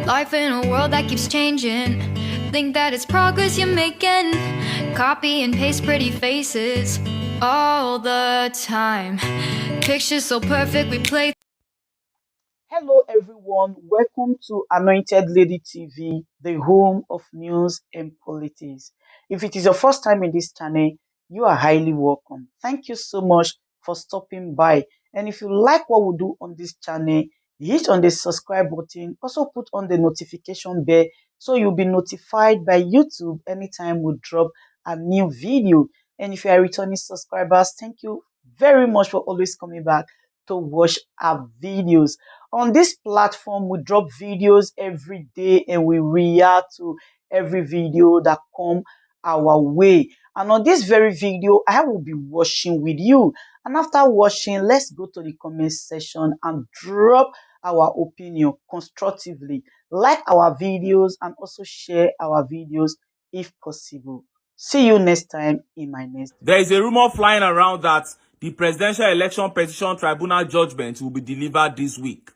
Life in a world that keeps changing. Think that it's progress you're making. Copy and paste pretty faces all the time. Pictures so perfect we play. Hello, everyone. Welcome to Anointed Lady TV, the home of news and politics. If it is your first time in this channel, you are highly welcome. Thank you so much for stopping by. And if you like what we do on this channel, hit on the subscribe button. Also put on the notification bell so you'll be notified by YouTube anytime we drop a new video. And if you are returning subscribers, thank you very much for always coming back to watch our videos. On this platform, we drop videos every day and we react to every video that come our way. And on this very video, I will be watching with you. And after watching, let's go to the comment section and drop our opinion constructively. Like our videos and also share our videos if possible. See you next time in my next video. There is a rumor flying around that the Presidential Election Petition Tribunal judgment will be delivered this week.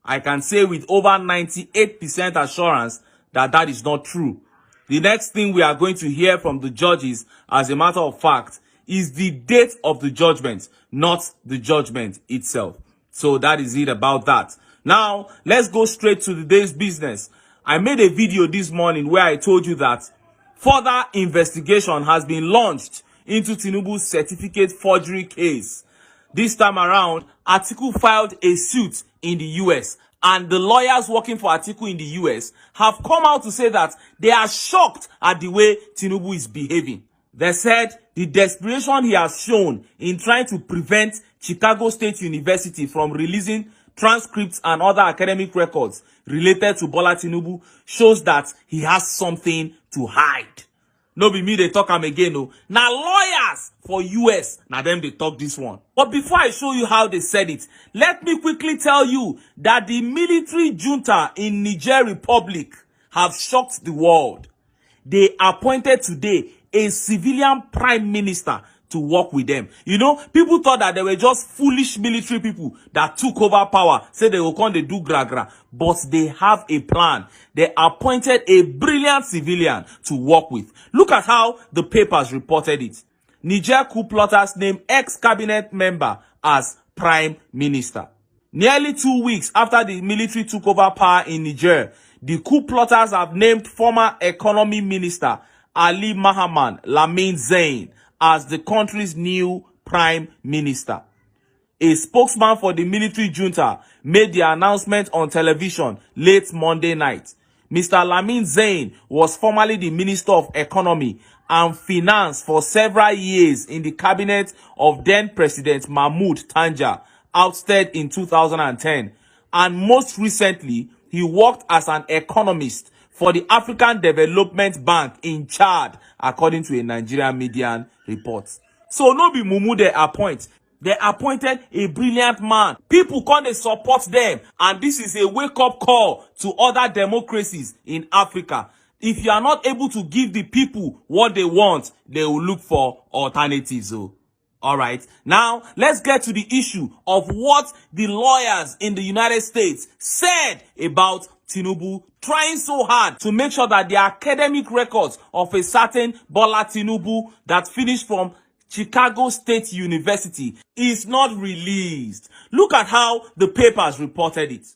I can say with over 98% assurance that that is not true. The next thing we are going to hear from the judges, as a matter of fact, is the date of the judgment, not the judgment itself. So that is it about that. Now, let's go straight to the day's business. I made a video this morning where I told you that further investigation has been launched into Tinubu's certificate forgery case. This time around, Atiku filed a suit in the US, and the lawyers working for Atiku in the US have come out to say that they are shocked at the way Tinubu is behaving. They said the desperation he has shown in trying to prevent Chicago State University from releasing transcripts and other academic records related to Bola Tinubu shows that he has something to hide. No be me they talk am again, no. Now lawyers for US, now them they talk this one. But before I show you how they said it, let me quickly tell you that the military junta in Niger Republic have shocked the world. They appointed today a civilian prime minister to work with them. You know, people thought that they were just foolish military people that took over power, said they will come they do gra. But they have a plan. They appointed a brilliant civilian to work with. Look at how the papers reported it. Niger coup plotters named ex-cabinet member as prime minister. Nearly 2 weeks after the military took over power in Niger, the coup plotters have named former economy minister Ali Mahaman Lamine Zain as the country's new prime minister. A spokesman for the military junta made the announcement on television late Monday night. Mr. Lamine Zain was formerly the Minister of Economy and Finance for several years in the cabinet of then-President Mahmoud Tanja, ousted in 2010. And most recently, he worked as an economist for the African Development Bank in Chad, according to a Nigerian media report. So no be mumu they appoint. They appointed a brilliant man. People come to support them. And this is a wake-up call to other democracies in Africa. If you are not able to give the people what they want, they will look for alternatives. All right. Now, let's get to the issue of what the lawyers in the United States said about Tinubu trying so hard to make sure that the academic records of a certain Bola Tinubu that finished from Chicago State University is not released. Look at how the papers reported it.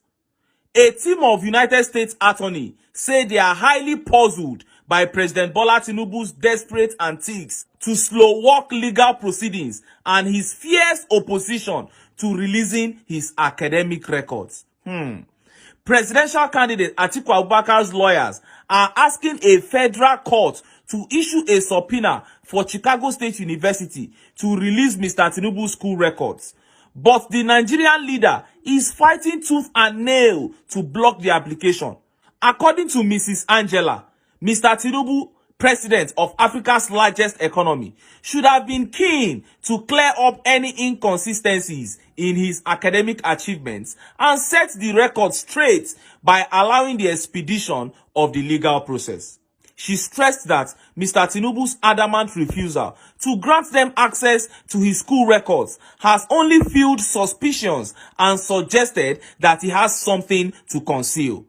A team of United States attorneys say they are highly puzzled by President Bola Tinubu's desperate antics to slow walk legal proceedings and his fierce opposition to releasing his academic records. Presidential candidate Atiku Abubakar's lawyers are asking a federal court to issue a subpoena for Chicago State University to release Mr. Tinubu's school records. But the Nigerian leader is fighting tooth and nail to block the application. According to Mrs. Angela, Mr. Tinubu, president of Africa's largest economy, should have been keen to clear up any inconsistencies in his academic achievements and set the record straight by allowing the expedition of the legal process. She stressed that Mr. Tinubu's adamant refusal to grant them access to his school records has only fueled suspicions and suggested that he has something to conceal.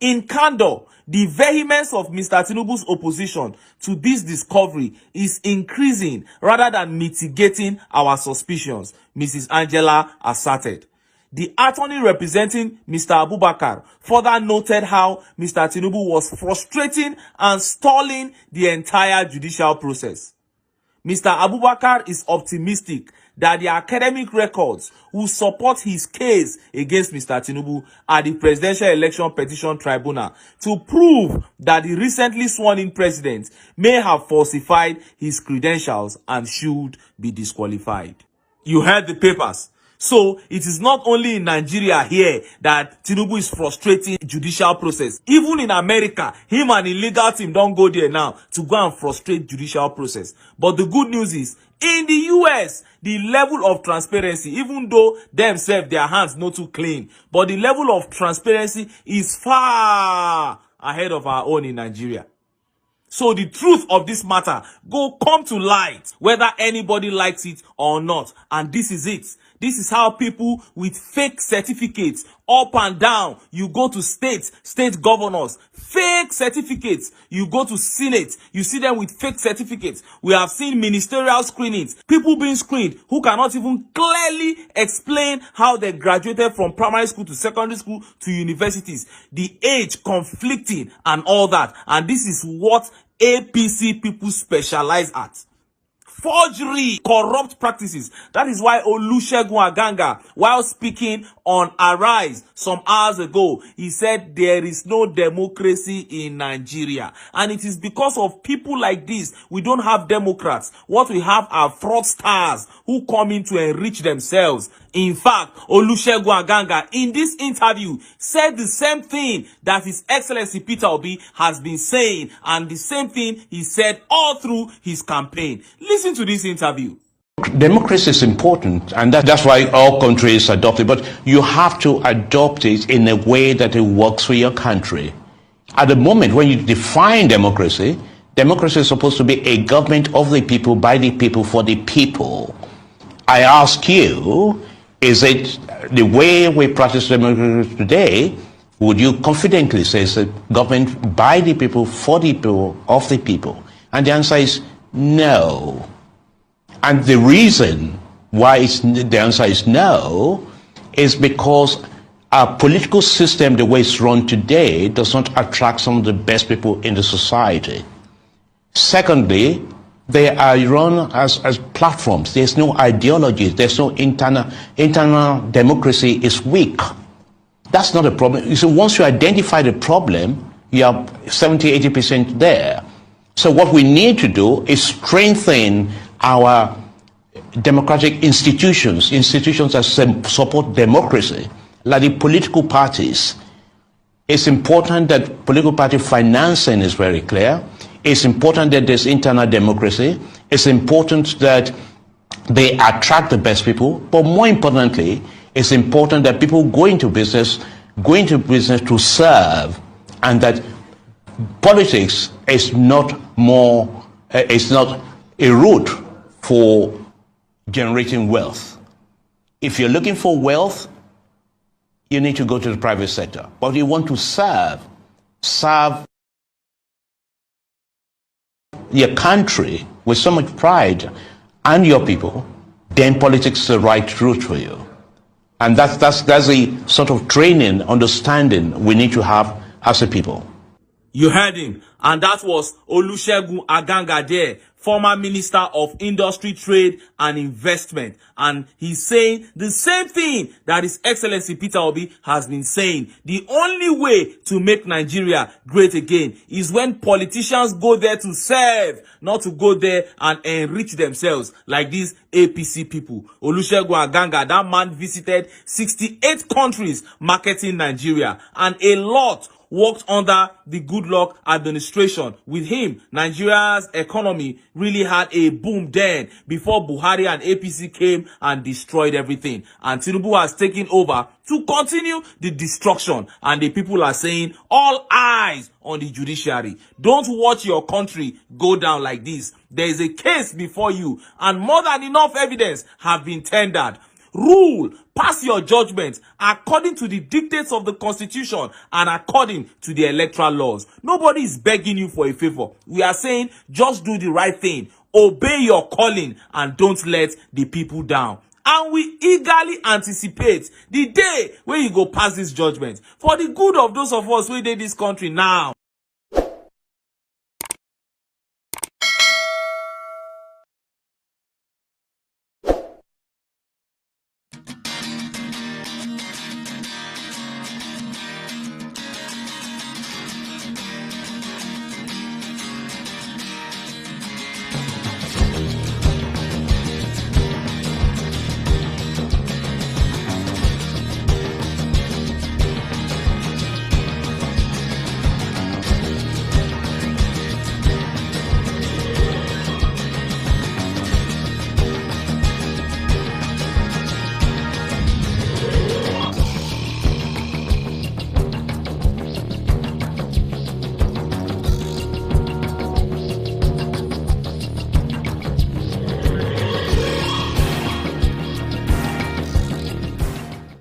In candor, the vehemence of Mr. Tinubu's opposition to this discovery is increasing rather than mitigating our suspicions, Mrs. Angela asserted. The attorney representing Mr. Abubakar further noted how Mr. Tinubu was frustrating and stalling the entire judicial process. Mr. Abubakar is optimistic that the academic records will support his case against Mr. Tinubu at the Presidential Election Petition Tribunal to prove that the recently sworn-in president may have falsified his credentials and should be disqualified. You heard the papers. So, it is not only in Nigeria here that Tinubu is frustrating the judicial process. Even in America, him and the legal team don't go there now to go and frustrate judicial process. But the good news is, in the US, the level of transparency, even though themselves, their hands not too clean, but the level of transparency is far ahead of our own in Nigeria. So the truth of this matter go come to light, whether anybody likes it or not. And this is it. This is how people with fake certificates up and down, you go to state governors, fake certificates. You go to Senate, you see them with fake certificates. We have seen ministerial screenings, people being screened who cannot even clearly explain how they graduated from primary school to secondary school to universities, the age conflicting and all that. And this is what APC people specialize at. Forgery, corrupt practices. That is why Olusegun Aganga, while speaking on Arise some hours ago, he said there is no democracy in Nigeria. And it is because of people like this, we don't have Democrats. What we have are fraudsters who come in to enrich themselves. In fact, Olusegun Aganga in this interview said the same thing that His Excellency Peter Obi has been saying, and the same thing he said all through his campaign. Listen to this interview. Democracy is important, and that's why all countries adopt it, but you have to adopt it in a way that it works for your country. At the moment, when you define democracy, democracy is supposed to be a government of the people, by the people, for the people. I ask you, is it the way we practice democracy today? Would you confidently say it's a government by the people, for the people, of the people? And the answer is no. And the reason why the answer is no is because our political system, the way it's run today, does not attract some of the best people in the society. Secondly, they are run as platforms. There's no ideology. There's no internal democracy is weak. That's not a problem. You see, once you identify the problem, you are 70–80% there. So what we need to do is strengthen our democratic institutions that support democracy, like the political parties. It's important that political party financing is very clear. It's important that there's internal democracy. It's important that they attract the best people. But more importantly, it's important that people go into business to serve, and that politics is not a route for generating wealth. If you're looking for wealth, you need to go to the private sector. But if you want to serve your country with so much pride and your people, then politics is the right route for you. And that's the sort of training, understanding we need to have as a people. You heard him. And that was Olusegun Aganga there, former Minister of Industry, Trade and Investment. And he's saying the same thing that His Excellency Peter Obi has been saying. The only way to make Nigeria great again is when politicians go there to serve, not to go there and enrich themselves like these APC people. Olusegun Aganga, that man visited 68 countries marketing Nigeria, and a lot worked under the Goodluck administration. With him, Nigeria's economy really had a boom then, before Buhari and APC came and destroyed everything. And Tinubu has taken over to continue the destruction. And the people are saying, all eyes on the judiciary. Don't watch your country go down like this. There is a case before you, and more than enough evidence have been tendered. rule, pass your judgment according to the dictates of the constitution and according to the electoral laws. Nobody is begging you for a favor. We are saying just do the right thing, obey your calling, and don't let the people down. And we eagerly anticipate the day when you go pass this judgment for the good of those of us who dey this country now.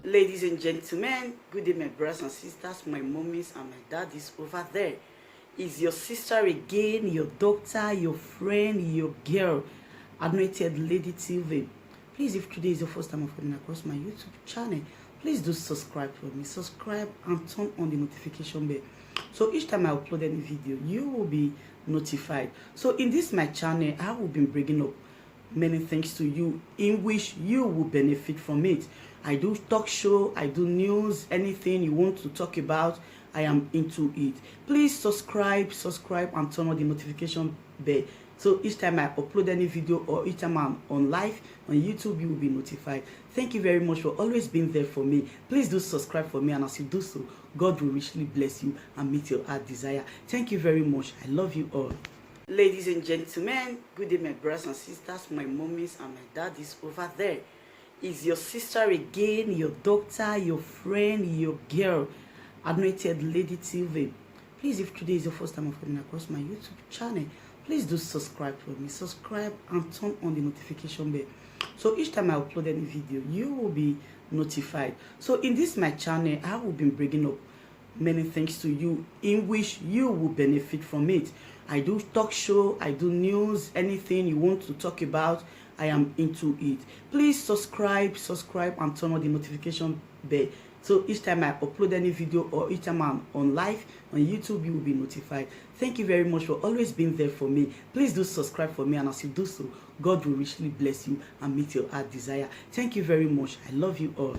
Ladies and gentlemen, good day, my brothers and sisters, my mommies and my daddies over there. Is your sister again, your doctor, your friend, your girl, Anointed Lady TV. Please, if today is your first time of coming across my YouTube channel, please do subscribe for me. Subscribe and turn on the notification bell. So each time I upload any video, you will be notified. So in this my channel, I will be bringing up many things to you in which you will benefit from it. I do talk show, I do news, anything you want to talk about, I am into it. Please subscribe and turn on the notification bell. So each time I upload any video or each time I'm on live on YouTube, you will be notified. Thank you very much for always being there for me. Please do subscribe for me, and as you do so, God will richly bless you and meet your heart desire. Thank you very much. I love you all. Ladies and gentlemen, good day, my brothers and sisters, my mommies and my daddies over there. Is your sister again, your doctor, your friend, your girl, Anointed Lady TV. Please, if today is your first time of coming across my YouTube channel, please do subscribe for me. Subscribe and turn on the notification bell. So each time I upload any video, you will be notified. So in this my channel, I will be bringing up many things to you in which you will benefit from it. I do talk show, I do news, anything you want to talk about, I am into it. Please subscribe and turn on the notification bell. So each time I upload any video or each time I'm on live on YouTube, you will be notified. Thank you very much for always being there for me. Please do subscribe for me, and as you do so, God will richly bless you and meet your heart desire. Thank you very much. I love you all.